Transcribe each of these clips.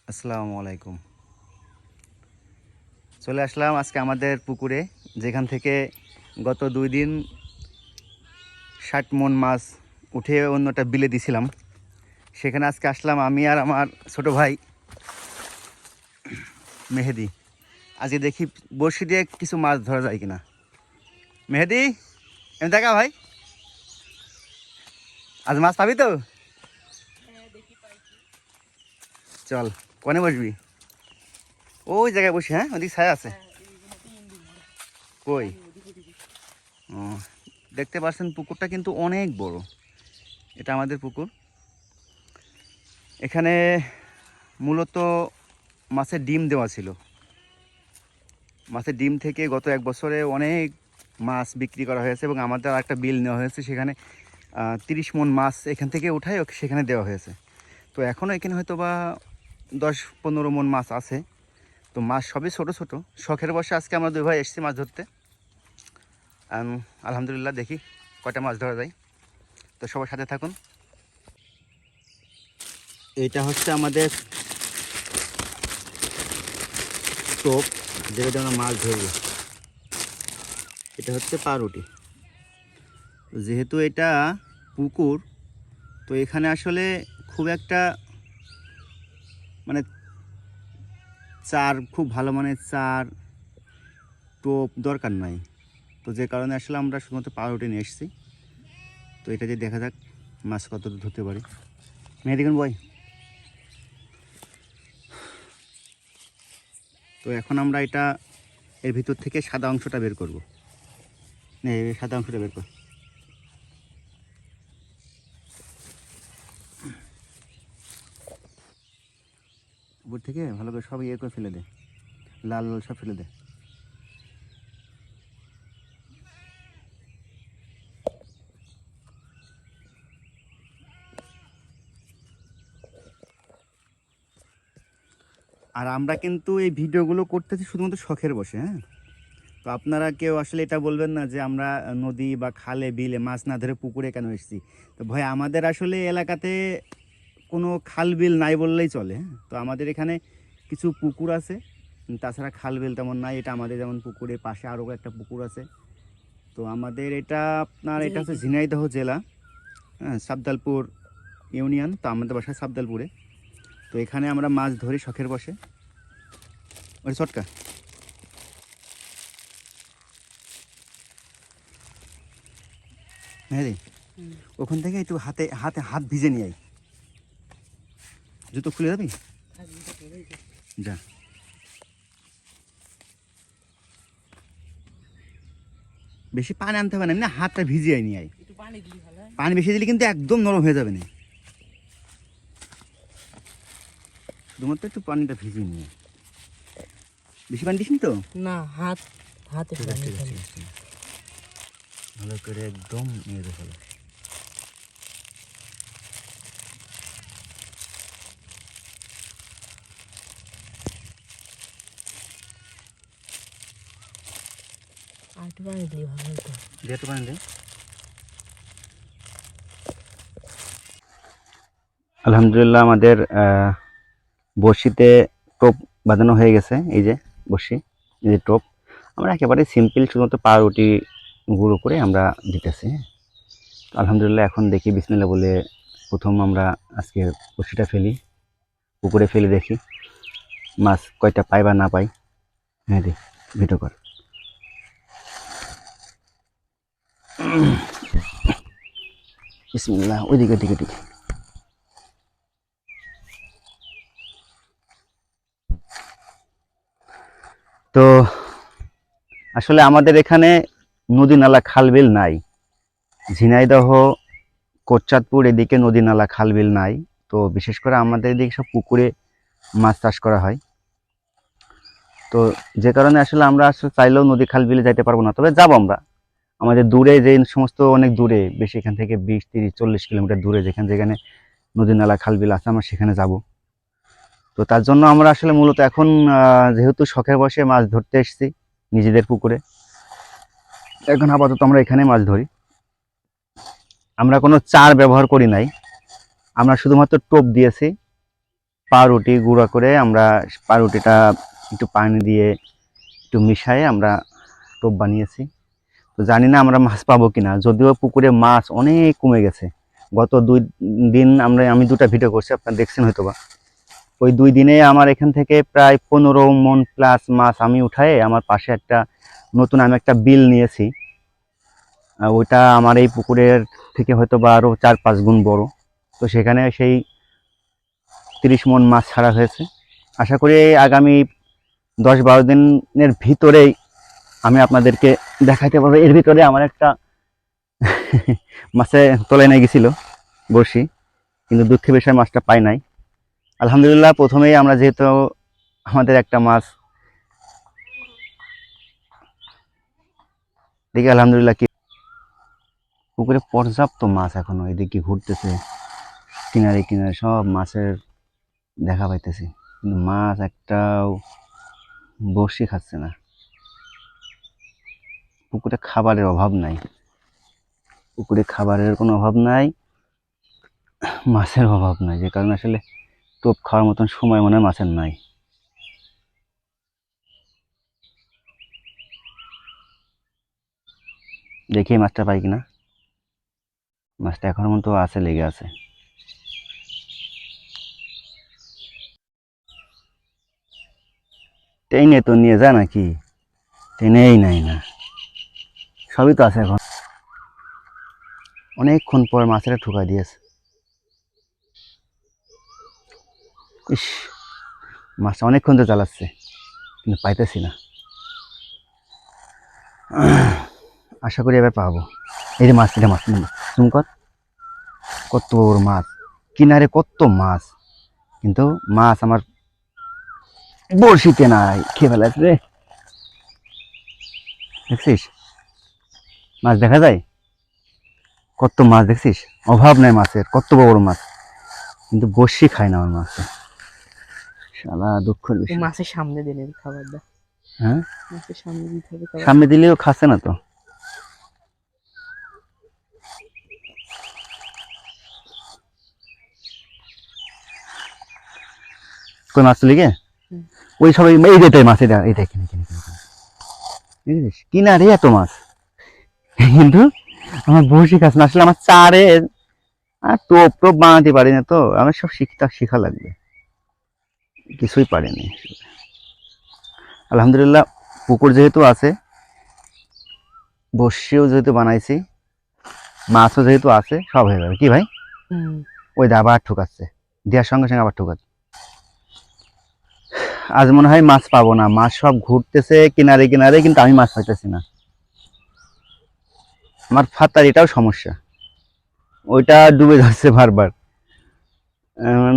আসসালামু আলাইকুম। চলে আসলাম আজকে আমাদের পুকুরে, যেখান থেকে গত 2 দিন 60 মন মাছ উঠে অন্যটা বিলে দিছিলাম। সেখানে আজকে আসলাম আমি আর আমার ছোট ভাই মেহেদি। আজকে দেখি বড়শি দিয়ে কিছু মাছ ধরা যায় কিনা। মেহেদি, এমনি দেখা ভাই, আজ মাছ পাবি তো? চল, কোনে বসবি? ওই জায়গায় বসি। হ্যাঁ, ওদিকে ছায়া আছে। কই? ও, দেখতে পাচ্ছেন পুকুরটা কিন্তু অনেক বড়। এটা আমাদের পুকুর। এখানে মূলত মাছের ডিম দেওয়া ছিল। মাছের ডিম থেকে গত 1 বছরে অনেক মাছ বিক্রি করা হয়েছে এবং আমাদের একটা বিল নেওয়া হয়েছে। সেখানে 30 মন মাছ এখান থেকে উঠায় সেখানে দেওয়া হয়েছে। তো এখনও এখানে হয়তো বা 10-15 মন মাছ আছে। তো মাছ সবই ছোট ছোট। শখের বসে আজকে আমরা 2 ভাই এসেছি মাছ ধরতে। আলহামদুলিল্লাহ, দেখি কয়টা মাছ ধরা যায়। তো সবার সাথে থাকুন। এইটা হচ্ছে আমাদের টোপ, যেটাতে আমরা মাছ ধরবো। এটা হচ্ছে পাউরুটি। যেহেতু এটা পুকুর, তো এখানে আসলে খুব একটা মানে খুব ভালো মানের টোপ দরকার নাই। তো যে কারণে আসলে আমরা শুধুমাত্র পাউরুটি নিয়ে এসেছি। তো এটা দিয়ে দেখা যাক মাছ কত ধরতে পারি। দেখুন বই। তো এখন আমরা এর ভিতর থেকে সাদা অংশটা বের করব। এই সাদা অংশটা বের কর। উপর থেকে ভালো করে সব করে ফেলে দে, লাল লাল সব ফেলে দে। আর আমরা কিন্তু এই ভিডিওগুলো করতেছি শুধুমাত্র শখের বসে। হ্যাঁ, তো আপনারা কেউ আসলে এটা বলবেন না যে আমরা নদী বা খালে বিলে মাছ না ধরে পুকুরে কেন এসেছি। তো ভাই, আমাদের আসলে এলাকাতে কোনো খাল বিল নাই বললেই চলে। হ্যাঁ, তো আমাদের এখানে কিছু পুকুর আছে, তাছাড়া খাল বিল তেমন নাই। এটা আমাদের যেমন পুকুরের পাশে আরও একটা পুকুর আছে। তো আমাদের এটা হচ্ছে ঝিনাইদহ জেলা, হ্যাঁ, সাবদালপুর ইউনিয়ন। তো আমাদের বাসা সাবদালপুরে। তো এখানে আমরা মাছ ধরি শখের বসে। ওই চটকা হ্যাঁ রে, ওখান থেকে একটু হাত ভিজে নিয়ে আয়। জুতো খুলে যাবি? যা। বেশি পানি আনতে হবে না, হাতটা ভিজিয়ে নিয়ে আয়। পানি বেশি দিলে কিন্তু একদম নরম হয়ে যাবে না। শুধুমাত্র একটু পানিটা ভিজিয়ে নিয়ে। বেশি পানি দিস নি তো? না, হাতে ভালো করে একদম নিয়ে যেতে হবে। একটু পানি দিলে ভালো হতো। একটু পানি দে। আলহামদুলিল্লাহ, আমাদের বড়শিতে টোপ বাঁধানো হয়ে গেছে। এই যে বড়শি, এই যে টোপ। আমরা একেবারে সিম্পল শুধুমাত্র পাউরুটি গুঁড়ো করে আমরা দিতেছি। আলহামদুলিল্লাহ, এখন দেখি বিসমিল্লাহ বলে প্রথম আমরা আজকে বড়শিটা ফেলি, পুকুরে ফেলে দেখি মাছ কয়টা পাই বা না পাই। হ্যাঁ দি, ভিডিও কর। বিসমিল্লাহ, ওইদিকে দিকে দিকে। তো আসলে আমাদের এখানে নদী নালা খালবিল নাই। ঝিনাইদহ, কোটচাঁদপুর এদিকে নদী নালা খালবিল নাই। তো বিশেষ করে আমাদের এদিকে সব পুকুরে মাছ চাষ করা হয়। তো যে কারণে আসলে আমরা আসলে চাইলেও নদী খাল বিলে যাইতে পারবো না। তবে যাবো আমরা আমাদের দূরে, যে সমস্ত অনেক দূরে, বেশি এখান থেকে 20-30-40 কিলোমিটার দূরে যেখানে নদী নালা খাল বিল আছে, আমরা সেখানে যাব। তো তার জন্য আমরা আসলে মূলত এখন যেহেতু শখের বসে মাছ ধরতে এসেছি নিজেদের পুকুরে, এখন আপাতত আমরা এখানে মাছ ধরি। আমরা কোনো চার ব্যবহার করি নাই, আমরা শুধুমাত্র টোপ দিয়েছি পাউরুটি গুঁড়া করে আমরা পাউরুটিটা একটু পানি দিয়ে একটু মিশিয়ে আমরা টোপ বানিয়েছি। তো জানি না আমরা মাছ পাবো কিনা, যদিও পুকুরে মাছ অনেক কমে গেছে। গত 2 দিন আমি 2টা ভিডিও করছি, আপনারা দেখছেন হয়তো বা। ওই 2 দিনে আমার এখান থেকে প্রায় 15 মণ প্লাস মাছ আমি উঠাই। আমার পাশে নতুন আমি একটা বিল নিয়েছি, ওইটা আমার এই পুকুরের থেকে হয়তো বা আরও 4-5 গুণ বড়। তো সেখানে সেই 30 মণ মাছ ছাড়া হয়েছে। আশা করি আগামী 10-12 দিনের ভিতরেই আমি আপনাদেরকে দেখাইতে পারবো। এর ভিতরে আমার একটা মাছে তলে নিয়ে গেছিল বড়শি, কিন্তু দুঃখের বিষয় মাছটা পাই নাই। আলহামদুলিল্লাহ, প্রথমেই আমরা যেহেতু আমাদের একটা মাছ দেখি, আলহামদুলিল্লাহ কি পুকুরে পর্যাপ্ত মাছ এখনো এদিকে ঘুরতেছে, কিনারে কিনারে সব মাছের দেখা পাইতেছি, কিন্তু মাছ একটাও বড়শি খাচ্ছে না। পুকুরে খাবারের অভাব নাই, পুকুরে খাবারের কোনো অভাব নাই, মাছের অভাব নাই, যে কারণে আসলে টোপ খাওয়ার মতন সময় মনে হয় মাছের নাই। দেখি এই মাছটা পাই কিনা। মাছটা এখনো মতো আছে, লেগে আছে। টেনে তো নিয়ে যা নাকি, টেনেই নাই না, সবই তো আছে এখন। অনেকক্ষণ পর মাছেরা ঠুকাই দিয়েছে। ইস, মাছটা অনেকক্ষণ তো চালাচ্ছে, কিন্তু পাইতেছি না। আশা করি এবার পাবো। এই যে মাছ, এটা মাছ তুমি কর, কত বড় মাছ, কিনারে কত মাছ, কিন্তু মাছ আমার বড়শিতে নাই, খেয়ে ফেলাছে রে। দেখছিস মাছ দেখা যায়, কত মাছ দেখছিস, অভাব নাই মাছের, কত বড় বড় মাছ, কিন্তু বড়শি খায় না আমার মাছে। শালা দুঃখের বিষয়। মাছের সামনে দিলে খাবার দাও। হ্যাঁ, মাছের সামনে দিতে হবে খাবার। সামনে দিলেও খাচ্ছে না তো। কই মাছ তুলি গে, ওই সবাই এই যেটাই মাছ, এটা এটা কিনে কিনে কিনে বুঝেছিস কিনা রে এত মাছ, কিন্তু আমার বড়শি খাচ্ছে না। আসলে আমার চারে আর টোপ টোপ বানাতে পারি না, তো আমার সব শিখা লাগবে, কিছুই পারিনি। আলহামদুলিল্লাহ, পুকুর যেহেতু আছে, বড়শিও যেহেতু বানাইছি, মাছও যেহেতু আছে, সব হয়ে যাবে। কি ভাই, ওই দা আবার ঠুকাচ্ছে, দেওয়ার সঙ্গে সঙ্গে আবার ঠুকাচ্ছে। আজ মনে হয় মাছ পাবো না, মাছ সব ঘুরতেছে কিনারে কিনারে, কিন্তু আমি মাছ পাইতেছি না। আমার ফাতার এটাও সমস্যা, ওইটা ডুবে যাচ্ছে বারবার।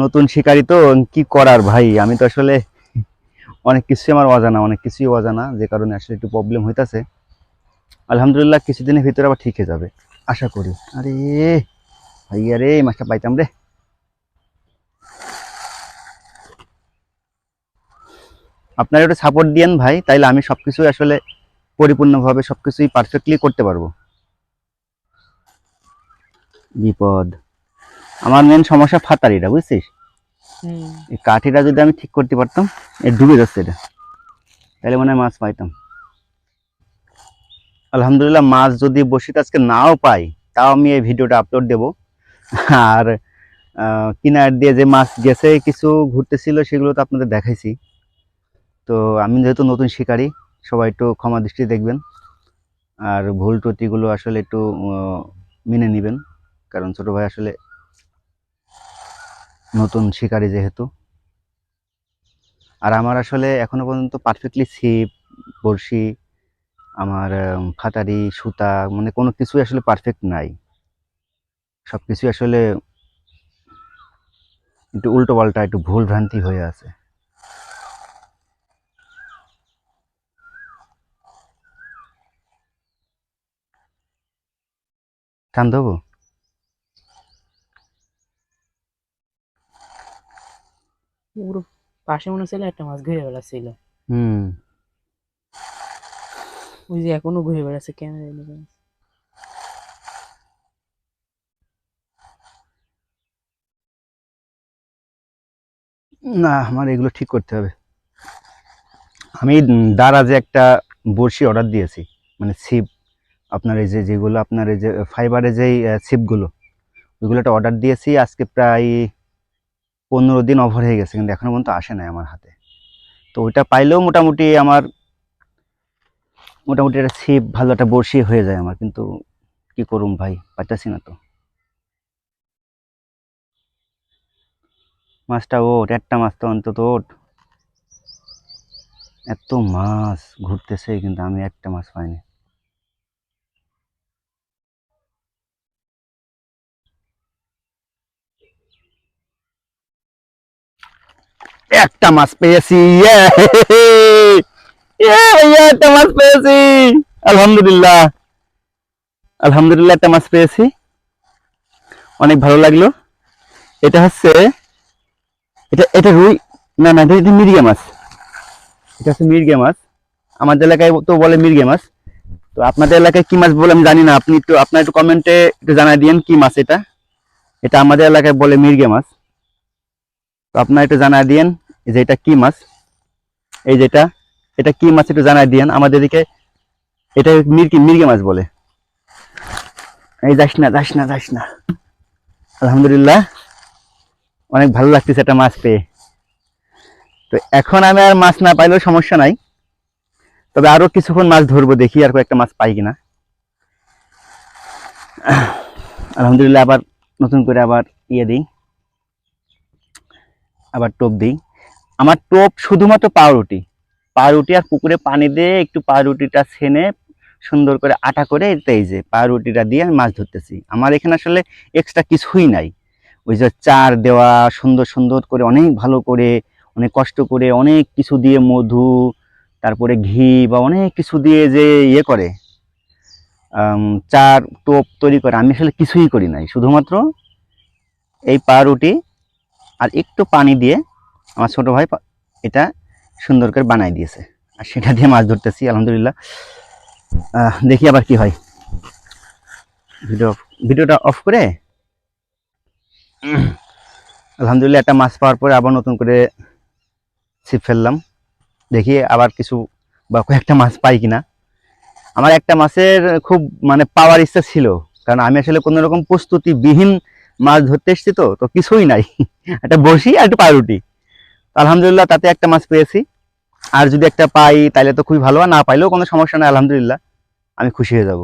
নতুন শিকারি তো, কি করার ভাই, আমি তো আসলে অনেক কিছুই আমার অজানা, অনেক কিছুই অজানা, যে কারণে আসলে একটু প্রবলেম হইতাছে। আলহামদুলিল্লাহ, কিছুদিনের ভিতরে আবার ঠিক হয়ে যাবে আশা করি। আরে ভাইয়া রে, মাছটা পাইতাম রে। আপনারা একটু সাপোর্ট দিয়েন ভাই, তাইলে আমি সবকিছু আসলে পরিপূর্ণভাবে সবকিছুই পারফেক্টলি করতে পারবো। বিপদ, আমার মেন সমস্যা ফাতারিটা, বুঝছিস, এই কাঠিটা যদি আমি ঠিক করতে পারতাম, এ ডুবে যাচ্ছে এটা, তাহলে মনে হয় মাছ পাইতাম। আলহামদুলিল্লাহ, মাছ যদি বসিতে আজকে নাও পাই, তাও আমি এই ভিডিওটা আপলোড দেব। আর কিনার দিয়ে যে মাছ গেছে কিছু ঘুরতেছিল, সেগুলো তো আপনাদের দেখাইছি। তো আমি যেহেতু নতুন শিকারী, সবাই একটু ক্ষমা দৃষ্টি দেখবেন, আর ভুল ত্রুটিগুলো আসলে একটু মেনে নেবেন, কারণ ছোট ভাই আসলে নতুন শিকারী যেহেতু। আর আমার আসলে এখনো পর্যন্ত পারফেক্টলি ছিপ, বড়শি, আমার ফাতারি, সুতা, মানে কোনো কিছুই আসলে পারফেক্ট নাই। সব কিছুই আসলে একটু উল্টো পাল্টা, একটু ভুল ভ্রান্তি হয়ে আছে। টান দেবো, পুরো পাশে মনে হচ্ছিল একটা মাছ ঘুরে বেড়াচ্ছিল। হুম, ওই যে এখনো ঘুরে বেড়াচ্ছে কেন জানি না। না, আমার এগুলো ঠিক করতে হবে। আমি দারাজে একটা বড়শি অর্ডার দিয়েছি, মানে ছিপ, আপনার এই যে যেগুলো আপনার এই যে ফাইবারের যেই ছিপগুলো, ওইগুলো একটা অর্ডার দিয়েছি। আজকে প্রায় 15 দিন ওভার হয়ে গেছে, কিন্তু এখনো পর্যন্ত আসে নাই আমার হাতে। তো ওইটা পাইলেও মোটামুটি আমার মোটামুটি একটা ছিপ, ভালো একটা বড়শি হয়ে যায় আমার। কিন্তু কি করুম ভাই, পাইতেছি না তো। মাছটা ওঠ, একটা মাছ তো অন্তত ওঠ। এত মাছ ঘুরতেছে কিন্তু আমি একটা মাছ পাইনি। একটা মাছ পেয়েছি, ইয়ে! ইয়ে ভাইয়া, একটা মাছ পেয়েছি। আলহামদুলিল্লাহ, আলহামদুলিল্লাহ, একটা মাছ পেয়েছি। অনেক ভালো লাগলো। এটা হচ্ছে, এটা এটা রুই, না না, এটা মির্গে মাছ। এটা হচ্ছে মির্গে মাছ। আমাদের এলাকায় তো বলে মির্গে মাছ। তো আপনাদের এলাকায় কি মাছ বলে আমি জানি না, আপনার একটু কমেন্টে একটু জানাই দিয়েন কি মাছ এটা। এটা আমাদের এলাকায় বলে মির্গে মাছ। তো আপনারা একটু জানাই দিয়েন যে এটা কি মাছ, এই যেটা, এটা কি মাছ একটু জানাই দিয়েন আমাদের এদিকে। এটা মির্গে মাছ বলে। এই যাস না, যাস না, যাস না। আলহামদুলিল্লাহ, অনেক ভালো লাগতেছে একটা মাছ পেয়ে। তো এখন আমি আর মাছ না পাইলেও সমস্যা নাই, তবে আরো কিছুক্ষণ মাছ ধরবো, দেখি আর কয়েকটা মাছ পাই কিনা। আলহামদুলিল্লাহ, আবার নতুন করে আবার ইয়ে দিই, আবার টোপ দিই। আমার টোপ শুধুমাত্র পাউরুটি, পাউরুটি আর পুকুরে পানি দিয়ে একটু পাউরুটিটা ছেনে সুন্দর করে আটা করে, এই যে পাউরুটিটা দিয়ে আমি মাছ ধরতেছি। আমার এখানে আসলে এক্সট্রা কিছুই নাই। ওই যে চার দেওয়া, সুন্দর সুন্দর করে, অনেক ভালো করে, অনেক কষ্ট করে, অনেক কিছু দিয়ে, মধু, তারপরে ঘি বা অনেক কিছু দিয়ে যে ইয়ে করে, চার টোপ তৈরি করে, আমি আসলে কিছুই করি নাই। শুধুমাত্র এই পাউরুটি আর একটু পানি দিয়ে আমার ছোট ভাই এটা সুন্দর করে বানাই দিয়েছে, আর সেটা দিয়ে মাছ ধরতেছি। আলহামদুলিল্লাহ, দেখি আবার কি হয়। ভিডিওটা অফ করে আলহামদুলিল্লাহ একটা মাছ পাওয়ার পরে আবার নতুন করে ছিপ ফেললাম। দেখি আবার কিছু বা কয়েকটা মাছ পাই কিনা। আমার একটা মাছের খুব মানে পাওয়ার ইচ্ছা ছিল, কারণ আমি আসলে কোনো রকম প্রস্তুতিবিহীন মাছ ধরতে এসেছি, তো তো কিছুই নাই। একটা বড়শি আর একটু পাউরুটি। আলহামদুলিল্লাহ, তাতে একটা মাছ পেয়েছি। আর যদি একটা পাই তাহলে তো খুবই ভালো, আর না পাইলেও কোনো সমস্যা নাই। আলহামদুলিল্লাহ, আমি খুশি হয়ে যাব।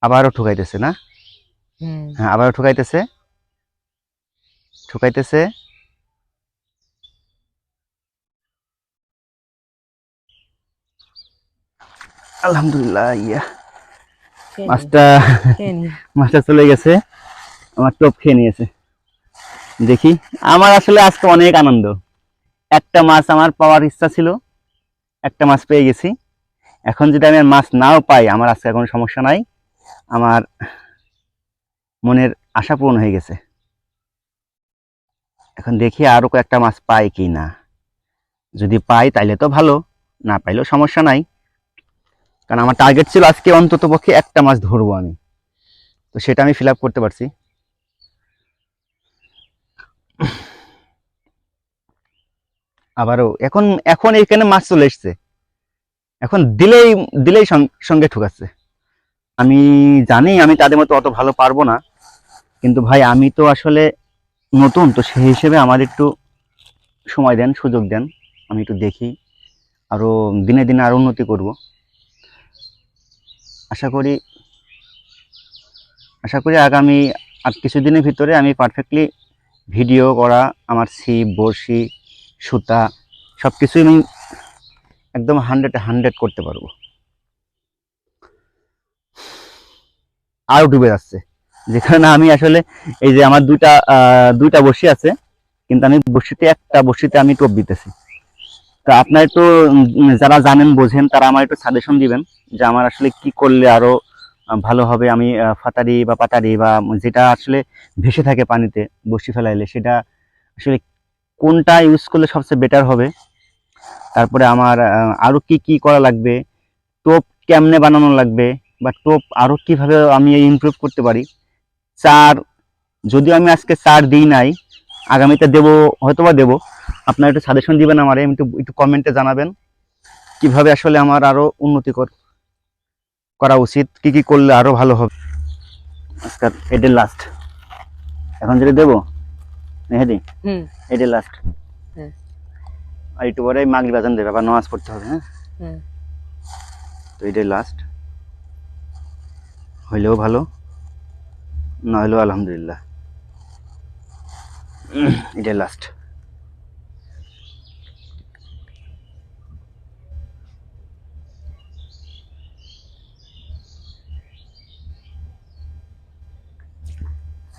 আবারও ঠুকাইতেছে না? হুম। হ্যাঁ, আবারও ঠুকাইতেছে, ঠুকাইতেছে। আলহামদুলিল্লাহ, ইয়া, খেয়ে নি, মাছটা খেয়ে নি। মাছটা চলে গেছে, আমার টোপ খেয়ে নিয়েছে। দেখি, আমার আসলে আজকে অনেক আনন্দ। একটা মাছ আমার পাওয়ার ইচ্ছা ছিল, একটা মাছ পেয়ে গেছি। এখন যদি আমি আর মাছ নাও পাই, আমার আজকে কোনো সমস্যা নাই। আমার মনের আশা পূরণ হয়ে গেছে। এখন দেখি আরো কয়েকটা মাছ পাই কি না। যদি পাই তাইলে তো ভালো, না পাইলেও সমস্যা নাই। কারণ আমার টার্গেট ছিল আজকে অন্তত পক্ষে একটা মাছ ধরবো আমি, তো সেটা আমি ফিল আপ করতে পারছি। আবারও এখন এখন এখানে মাছ চলে এসছে, এখন দিলেই দিলেই সঙ্গে ঠুকাচ্ছে। আমি জানি আমি তাদের মতো অত ভালো পারবো না, কিন্তু ভাই আমি তো আসলে নতুন, তো সেই হিসেবে আমার একটু সময় দেন, সুযোগ দেন, আমি একটু দেখি, আরো দিনে দিনে আরো উন্নতি করব। আশা করি আশা করি আগামী আর কিছুদিনের ভিতরে আমি পারফেক্টলি ভিডিও করা, আমার ছিপ, বড়শি, সুতা, সব কিছুই আমি একদম 100 করতে পারবো। আরও ডুবে যাচ্ছে, যেখানে আমি আসলে এই যে আমার দুইটা বড়শি আছে, কিন্তু আমি একটা বড়শিতে আমি টোপ দিতেছি। তা আপনার একটু যারা জানেন বোঝেন তারা আমার একটু সাজেশন দিবেন যে আমার আসলে কি করলে আরো ভালো হবে। আমি ফাতারি বা পাতারি বা যেটা আসলে ভেসে থাকে পানিতে বড়শি ফেলাইলে, সেটা আসলে কোনটা ইউজ করলে সবচেয়ে বেটার হবে। তারপরে আমার আরো কি কি করা লাগবে, টোপ কেমনে বানানো লাগবে, বা টোপ আরো কিভাবে আমি ইমপ্রুভ করতে পারি। চার, যদিও আমি আজকে চার দিই নাই, আগামীতে দেবো, হয়তোবা দেবো। আপনারা একটু সাজেশন দিবেন আমারে, একটু কমেন্টে জানাবেন কিভাবে আসলে আমার আরো উন্নতি করা উচিত, কি কি করলে আরো ভালো হবে। আজকাল এটা লাস্ট, এখন যেটা দেবো মেহেদি, হুম এটা লাস্ট। হ্যাঁ আর একটু পরে মাগরিব আজান দেবে, আবার নামাজ পড়তে হবে। হ্যাঁ, হ্যাঁ তো এটাই লাস্ট, হইলেও ভালো, না হইলেও আলহামদুলিল্লাহ। এটাই লাস্ট।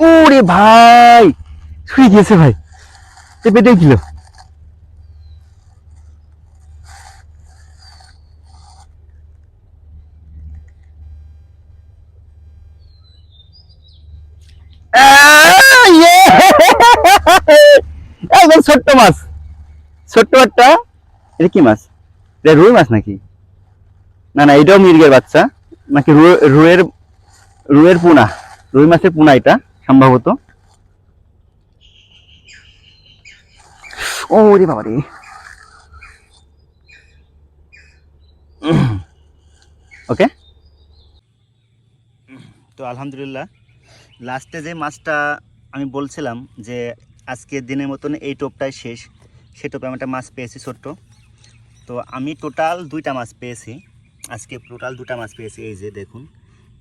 ওরে ভাই, শুয়ে গিয়েছে ভাই, চেপে দেখছিল। একদম ছোট্ট মাছ, ছোট্ট একটা। এটা কি মাছ? এটা রুই মাছ নাকি? না না, এটাও মির্গের বাচ্চা নাকি? রুয়ের, রুয়ের পোনা, রুই মাছের পোনা এটা সম্ভবত। ও রে বাবা রে। ওকে, তো আলহামদুলিল্লাহ লাস্টে যে মাছটা আমি বলছিলাম যে আজকের দিনের মতন এই টোপটাই শেষ, সে টোপে আমি একটা মাছ পেয়েছি ছোট্ট। তো আমি টোটাল 2টা মাছ পেয়েছি আজকে, টোটাল 2টা মাছ পেয়েছি। এই যে দেখুন,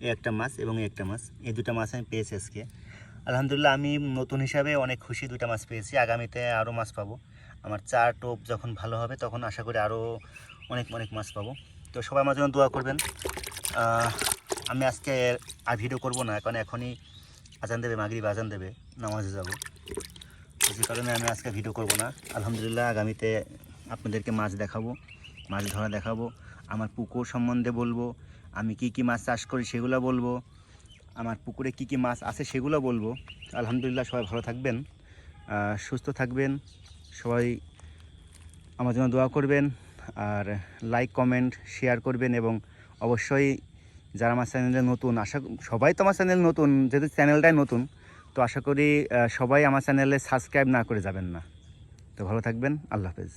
এই একটা মাছ এবং এই একটা মাছ, এই 2টা মাছ আমি পেয়েছি আজকে। আলহামদুলিল্লাহ আমি নতুন হিসাবে অনেক খুশি, 2টা মাছ পেয়েছি। আগামীতে আরও মাছ পাবো। আমার 4 টোপ যখন ভালো হবে তখন আশা করি আরও অনেক অনেক মাছ পাবো। তো সবাই আমার জন্য দোয়া করবেন। আমি আজকে আর ভিডিও করব না, কারণ এখনই আজান দেবে, মাগরিব আজান দেবে, নামাজে যাব। যে কারণে আমি আজকে ভিডিও করব না। আলহামদুলিল্লাহ আগামীতে আপনাদেরকে মাছ দেখাবো, মাছ ধরা দেখাবো, আমার পুকুর সম্বন্ধে বলবো, আমি কি কি মাছ চাষ করি সেগুলো বলবো, আমার পুকুরে কি কি মাছ আছে সেগুলো বলবো। আলহামদুলিল্লাহ সবাই ভালো থাকবেন, সুস্থ থাকবেন, সবাই আমার জন্য দোয়া করবেন, আর লাইক কমেন্ট শেয়ার করবেন, এবং অবশ্যই যারা আমার চ্যানেলে নতুন, সবাই তো আমার চ্যানেল নতুন, যেহেতু চ্যানেলটাই নতুন, তো আশা করি সবাই আমার চ্যানেলে সাবস্ক্রাইব না করে যাবেন না। তো ভালো থাকবেন, আল্লাহ হাফেজ।